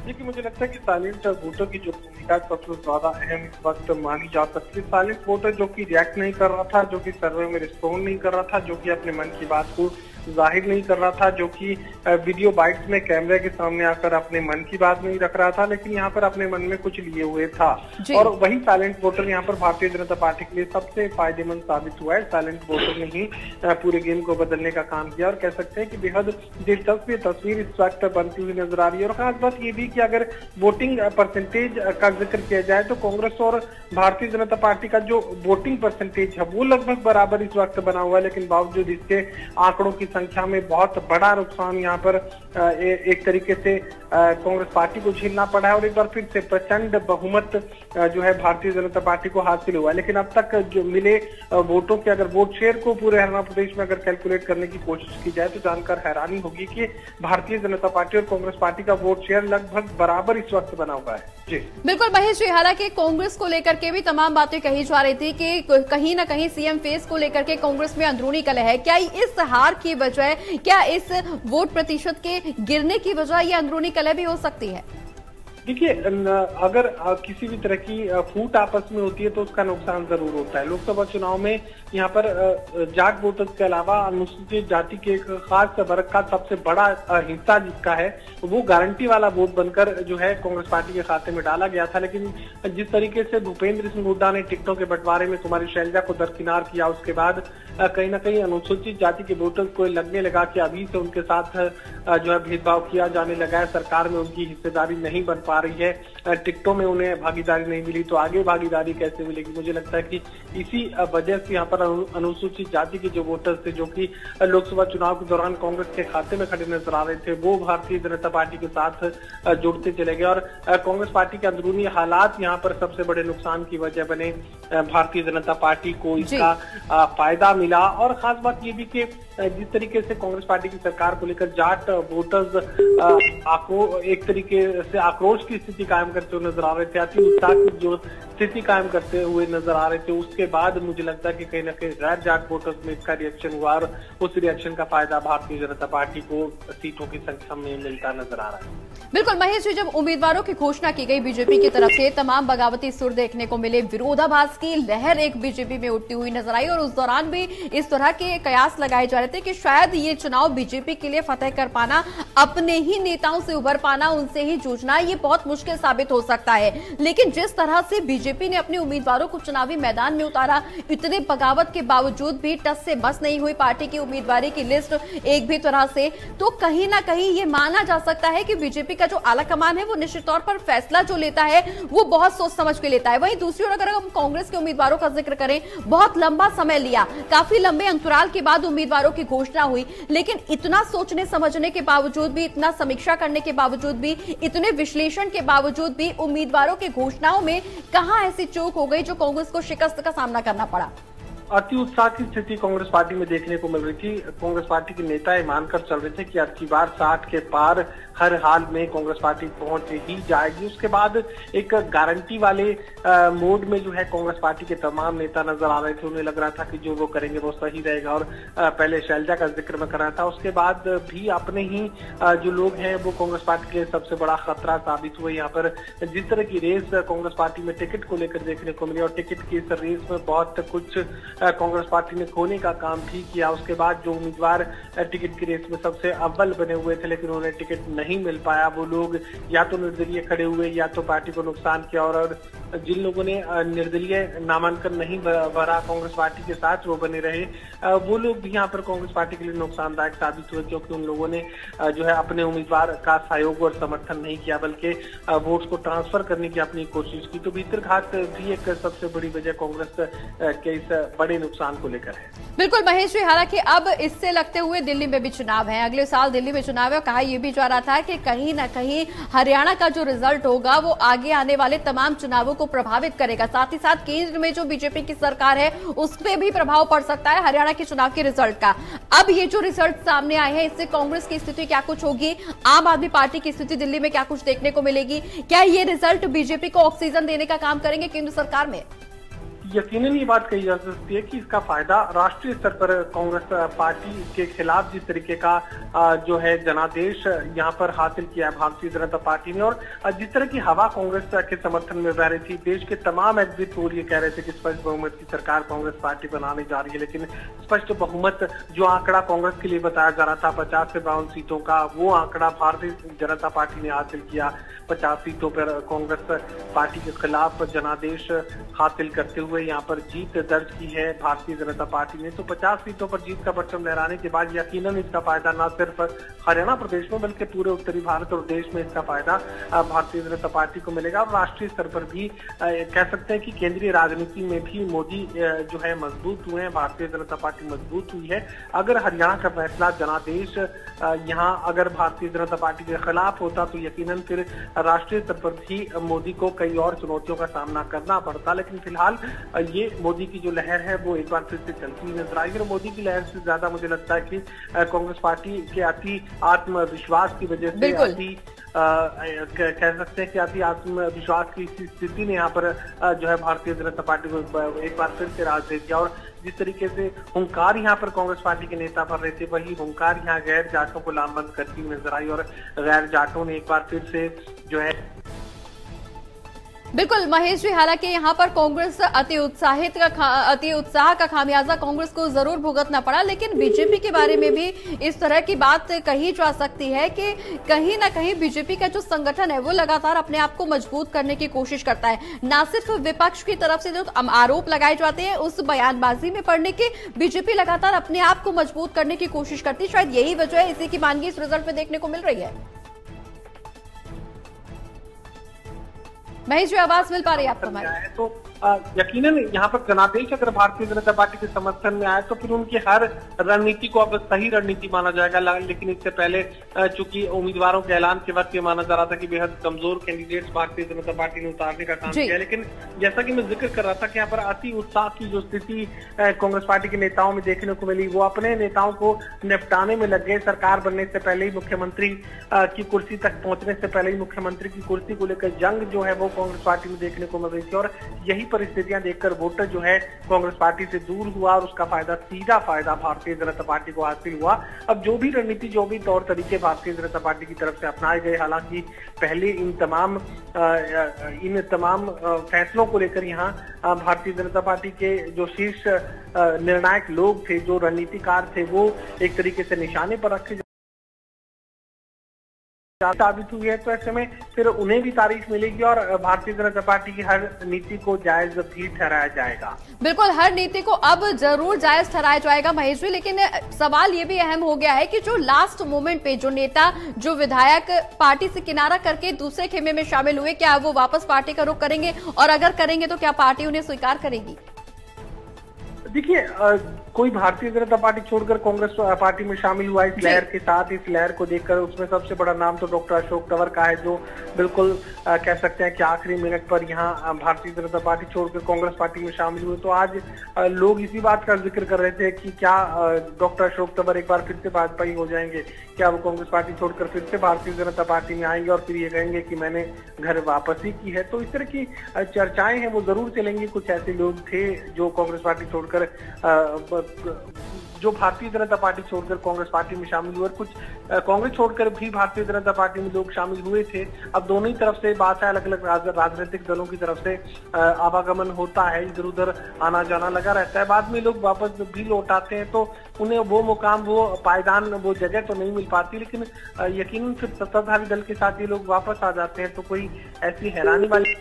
देखिए, मुझे लगता है कि साइलेंट वोटर की जो भूमिका सबसे ज्यादा अहम इस वक्त मानी जा सकती है। साइलेंट वोटर जो कि रिएक्ट नहीं कर रहा था, जो कि सर्वे में रिस्पॉन्ड नहीं कर रहा था, जो कि अपने मन की बात को जाहिर नहीं कर रहा था, जो कि वीडियो बाइट्स में कैमरे के सामने आकर अपने मन की बात नहीं रख रहा था, लेकिन यहाँ पर अपने मन में कुछ लिए हुए था। और वही साइलेंट वोटर यहाँ पर भारतीय जनता पार्टी के लिए सबसे फायदेमंद साबित हुआ है। साइलेंट वोटर ने ही पूरे गेम को बदलने का काम किया और कह सकते हैं कि बेहद दिलचस्प तस्वीर इस वक्त बनती हुई नजर आ रही है। और खास बात ये भी कि अगर वोटिंग परसेंटेज का जिक्र किया जाए तो कांग्रेस और भारतीय जनता पार्टी का जो वोटिंग परसेंटेज है वो लगभग बराबर इस वक्त बना हुआ है, लेकिन बावजूद इसके आंकड़ों की संख्या में बहुत बड़ा नुकसान यहाँ पर एक तरीके से कांग्रेस पार्टी को झेलना पड़ा है और एक बार फिर से प्रचंड बहुमत जो है भारतीय जनता पार्टी को हासिल हुआ है। लेकिन अब तक जो मिले वोटों के अगर वोट शेयर को पूरे हरियाणा प्रदेश में अगर कैलकुलेट करने की कोशिश की जाए तो जानकर हैरानी होगी कि भारतीय जनता पार्टी और कांग्रेस पार्टी का वोट शेयर लगभग बराबर इस वक्त बना हुआ है। जी बिल्कुल महेश जी, हालांकि कांग्रेस को लेकर के भी तमाम बातें कही जा रही थी कि कहीं न कहीं सीएम फेस को लेकर के कांग्रेस में अंदरूनी कलह है। क्या इस हार की वजह, क्या इस वोट प्रतिशत के गिरने की वजह ये अंदरूनी कलह भी हो सकती है? देखिए, अगर किसी भी तरह की फूट आपस में होती है तो उसका नुकसान जरूर होता है। लोकसभा चुनाव में यहाँ पर जाट वोटर्स के अलावा अनुसूचित जाति के एक खास वर्ग का सबसे बड़ा हिस्सा जिसका है वो गारंटी वाला वोट बनकर जो है कांग्रेस पार्टी के खाते में डाला गया था। लेकिन जिस तरीके से भूपेंद्र सिंह हुड्डा ने टिकटों के बंटवारे में कुमारी शैलजा को दरकिनार किया, उसके बाद कहीं ना कहीं अनुसूचित जाति के वोटर्स को लगने लगा कि अभी से उनके साथ जो है भेदभाव किया जाने लगा है, सरकार में उनकी हिस्सेदारी नहीं बन पा रही है, टिकटों में उन्हें भागीदारी नहीं मिली तो आगे भागीदारी कैसे मिलेगी। मुझे लगता है कि इसी वजह से यहाँ पर अनुसूचित जाति के जो वोटर्स थे जो कि लोकसभा चुनाव के दौरान कांग्रेस के खाते में खड़े नजर आ रहे थे वो भारतीय जनता पार्टी के साथ जुड़ते चले गए और कांग्रेस पार्टी के अंदरूनी हालात यहाँ पर सबसे बड़े नुकसान की वजह बने। भारतीय जनता पार्टी को इसका फायदा मिला और खास बात ये भी कि जिस तरीके से कांग्रेस पार्टी की सरकार को लेकर जाट वोटर्स एक तरीके से आक्रोश की स्थिति कायम करते हुए नजर आ रहे थे, अति उत्साह की जो स्थिति कायम करते हुए नजर आ रहे थे, उसके बाद मुझे लगता है कि कहीं ना कहीं गैर जाट वोटर्स में इसका रिएक्शन हुआ और उस रिएक्शन का फायदा भारतीय जनता पार्टी को सीटों की संख्या में मिलता नजर आ रहा है। बिल्कुल महेश जी, जब उम्मीदवारों की घोषणा की गई बीजेपी की तरफ से तमाम बगावती सुर देखने को मिले, विरोधाभास की लहर एक बीजेपी में उठती हुई नजर आई और उस दौरान भी इस तरह के कयास लगाए जा रहे थे कि शायद ये चुनाव बीजेपी के लिए फतेह कर पाना, अपने ही नेताओं से उभर पाना, उनसे ही जूझना ये बहुत मुश्किल साबित हो सकता है। लेकिन जिस तरह से बीजेपी ने अपने उम्मीदवारों को चुनावी मैदान में उतारा, इतने बगावत के बावजूद भी टस से मस नहीं हुई पार्टी की उम्मीदवारी की लिस्ट एक भी तरह से, तो कहीं ना कहीं ये माना जा सकता है कि बीजेपी का जो आला कमान है वो निश्चित तौर पर फैसला जो लेता है वो बहुत सोच समझ के लेता है। वहीं दूसरी ओर अगर हम कांग्रेस के उम्मीदवारों का जिक्र करें, बहुत लंबा समय लिया, काफी लंबे अंतराल के बाद उम्मीदवारों की घोषणा हुई, लेकिन इतना सोचने समझने के बावजूद भी, इतना समीक्षा करने के बावजूद भी, इतने विश्लेषण के बावजूद भी उम्मीदवारों की घोषणाओं में कहां ऐसी चूक हो गई जो कांग्रेस को शिकस्त का सामना करना पड़ा? अति उत्साह की स्थिति कांग्रेस पार्टी में देखने को मिल रही थी। कांग्रेस पार्टी के नेता ये मानकर चल रहे थे कि अब की बार 60 के पार हर हाल में कांग्रेस पार्टी पहुंच ही जाएगी। उसके बाद एक गारंटी वाले मोड में जो है कांग्रेस पार्टी के तमाम नेता नजर आ रहे थे। उन्हें लग रहा था कि जो वो करेंगे वो सही रहेगा और पहले शैलजा का जिक्र मैं कर रहा था, उसके बाद भी अपने ही जो लोग हैं वो कांग्रेस पार्टी के लिए सबसे बड़ा खतरा साबित हुए। यहाँ पर जिस तरह की रेस कांग्रेस पार्टी में टिकट को लेकर देखने को मिली और टिकट की इस रेस में बहुत कुछ कांग्रेस पार्टी ने खोने का काम भी किया। उसके बाद जो उम्मीदवार टिकट की रेस में सबसे अव्वल बने हुए थे लेकिन उन्हें टिकट नहीं मिल पाया, वो लोग या तो निर्दलीय खड़े हुए या तो पार्टी को नुकसान किया और जिन लोगों ने निर्दलीय नामांकन नहीं भरा कांग्रेस पार्टी के साथ वो बने रहे, वो लोग भी यहाँ पर कांग्रेस पार्टी के लिए नुकसानदायक साबित हुए क्योंकि उन लोगों ने जो है अपने उम्मीदवार का सहयोग और समर्थन नहीं किया बल्कि वोट्स को ट्रांसफर करने की अपनी कोशिश की। तो भीतरघात भी एक सबसे बड़ी वजह कांग्रेस के इस बड़े नुकसान को लेकर है। बिल्कुल महेश जी, हालांकि अब इससे लगते हुए दिल्ली में भी चुनाव है, अगले साल दिल्ली में चुनाव है, कहा यह भी जा रहा था कि कहीं ना कहीं हरियाणा का जो रिजल्ट होगा वो आगे आने वाले तमाम चुनावों को प्रभावित करेगा, साथ ही साथ केंद्र में जो बीजेपी की सरकार है उस पर भी प्रभाव पड़ सकता है हरियाणा के चुनाव के रिजल्ट का। अब ये जो रिजल्ट सामने आए हैं इससे कांग्रेस की स्थिति क्या कुछ होगी, आम आदमी पार्टी की स्थिति दिल्ली में क्या कुछ देखने को मिलेगी, क्या ये रिजल्ट बीजेपी को ऑक्सीजन देने का काम करेंगे केंद्र सरकार में? यकीनन ये बात कही जा सकती है कि इसका फायदा राष्ट्रीय स्तर पर कांग्रेस पार्टी के खिलाफ जिस तरीके का जो है जनादेश यहाँ पर हासिल किया है भारतीय जनता पार्टी ने, और जिस तरह की हवा कांग्रेस के समर्थन में बह रही थी, देश के तमाम एग्जिट पोल ये कह रहे थे कि स्पष्ट बहुमत की सरकार कांग्रेस पार्टी बनाने जा रही है, लेकिन स्पष्ट बहुमत जो आंकड़ा कांग्रेस के लिए बताया जा रहा था 50 से 52 सीटों का, वो आंकड़ा भारतीय जनता पार्टी ने हासिल किया। 50 सीटों पर कांग्रेस पार्टी के खिलाफ जनादेश हासिल करते हुए यहाँ पर जीत दर्ज की है भारतीय जनता पार्टी ने। तो 50 सीटों पर जीत का परचम लहराने के बाद यकीनन इसका फायदा न सिर्फ हरियाणा प्रदेश में बल्कि पूरे उत्तरी भारत और देश में इसका फायदा भारतीय जनता पार्टी को मिलेगा। और राष्ट्रीय स्तर पर भी कह सकते हैं कि केंद्रीय राजनीति में भी मोदी जो है मजबूत हुए हैं, भारतीय जनता पार्टी मजबूत हुई है। अगर हरियाणा का फैसला जनादेश यहाँ अगर भारतीय जनता पार्टी के खिलाफ होता तो यकीनन फिर राष्ट्रीय स्तर पर भी मोदी को कई और चुनौतियों का सामना करना पड़ता, लेकिन फिलहाल ये मोदी की जो लहर है वो एक बार फिर से चलती हुई नजर आई। और मोदी की लहर से ज्यादा मुझे लगता है कि कांग्रेस पार्टी के अति आत्मविश्वास की वजह से कह सकते हैं कि अति आत्मविश्वास की स्थिति ने यहाँ पर जो है भारतीय जनता पार्टी को एक बार फिर से राज दे दिया। और जिस तरीके से हुंकार यहाँ पर कांग्रेस पार्टी के नेता भर रहे थे, वही हुंकार यहाँ गैर जाटों को लामबंद करती हुई नजर आई, और गैर जाटों ने एक बार फिर से जो है बिल्कुल महेश जी, हालांकि यहाँ पर कांग्रेस अति उत्साह का खामियाजा कांग्रेस को जरूर भुगतना पड़ा, लेकिन बीजेपी के बारे में भी इस तरह की बात कही जा सकती है कि कहीं ना कहीं बीजेपी का जो संगठन है वो लगातार अपने आप को मजबूत करने की कोशिश करता है। ना सिर्फ विपक्ष की तरफ से जो आरोप लगाए जाते हैं उस बयानबाजी में पढ़ने के, बीजेपी लगातार अपने आप को मजबूत करने की कोशिश करती है। शायद यही वजह है, इसी की मानगी इस रिजल्ट में देखने को मिल रही है। महेश जी, आवाज मिल पा रही है आपको हमारी? तो यकीनन यहाँ पर जनादेश अगर भारतीय जनता पार्टी के समर्थन में आए तो फिर उनकी हर रणनीति को अब सही रणनीति माना जाएगा। लेकिन इससे पहले चूंकि उम्मीदवारों के ऐलान के वक्त ये माना जा रहा था कि बेहद कमजोर कैंडिडेट्स भारतीय जनता पार्टी ने उतारने का काम किया, लेकिन जैसा कि मैं जिक्र कर रहा था कि यहाँ पर अति उत्साह की जो स्थिति कांग्रेस पार्टी के नेताओं में देखने को मिली, वो अपने नेताओं को निपटाने में लग गए। सरकार बनने से पहले ही मुख्यमंत्री की कुर्सी तक पहुंचने से पहले ही मुख्यमंत्री की कुर्सी को लेकर जंग जो है वो कांग्रेस पार्टी में देखने को मिल रही थी, और यही परिस्थितियां देखकर वोटर जो है कांग्रेस पार्टी से दूर हुआ और उसका सीधा फायदा भारतीय जनता पार्टी को हासिल हुआ। अब जो भी रणनीति, जो भी तौर तरीके भारतीय जनता पार्टी की तरफ से अपनाए गए, हालांकि पहले इन तमाम फैसलों को लेकर यहाँ भारतीय जनता पार्टी के जो शीर्ष निर्णायक लोग थे, जो रणनीतिकार थे, वो एक तरीके से निशाने पर रखे साबित हुई है। तो ऐसे में फिर उन्हें भी तारीफ मिलेगी और भारतीय जनता पार्टी की हर नीति को जायज भी ठहराया जाएगा। बिल्कुल, हर नीति को अब जरूर जायज ठहराया जाएगा महेश जी, लेकिन सवाल ये भी अहम हो गया है कि जो लास्ट मोमेंट पे जो नेता, जो विधायक पार्टी से किनारा करके दूसरे खेमे में शामिल हुए, क्या वो वापस पार्टी का रुख करेंगे, और अगर करेंगे तो क्या पार्टी उन्हें स्वीकार करेगी? देखिए, कोई भारतीय जनता पार्टी छोड़कर कांग्रेस पार्टी में शामिल हुआ इस लहर के साथ, इस लहर को देखकर उसमें सबसे बड़ा नाम तो डॉक्टर अशोक तंवर का है, जो बिल्कुल कह सकते हैं कि आखिरी मिनट पर यहाँ भारतीय जनता पार्टी छोड़कर कांग्रेस पार्टी में शामिल हुए। तो आज लोग इसी बात का जिक्र कर रहे थे कि क्या डॉक्टर अशोक तंवर एक बार फिर से भाजपा ही हो जाएंगे, क्या वो कांग्रेस पार्टी छोड़कर फिर से भारतीय जनता पार्टी में आएंगे और फिर ये कहेंगे कि मैंने घर वापसी की है। तो इस तरह की चर्चाएं हैं वो जरूर चलेंगी। कुछ ऐसे लोग थे जो कांग्रेस पार्टी छोड़कर जो भारतीय जनता पार्टी छोड़कर कांग्रेस पार्टी में शामिल हुए, कुछ कांग्रेस छोड़कर भी भारतीय जनता पार्टी में लोग शामिल हुए थे। अब दोनों ही तरफ से बात है, अलग अलग राजनीतिक दलों की तरफ से आवागमन होता है, इधर उधर आना जाना लगा रहता है। बाद में लोग वापस भी लौट आते हैं तो उन्हें वो मुकाम, वो पायदान, वो जगह तो नहीं मिल पाती, लेकिन यकीनन फिर सत्ताधारी दल के साथ ये लोग वापस आ जाते हैं। तो कोई ऐसी हैरानी वाली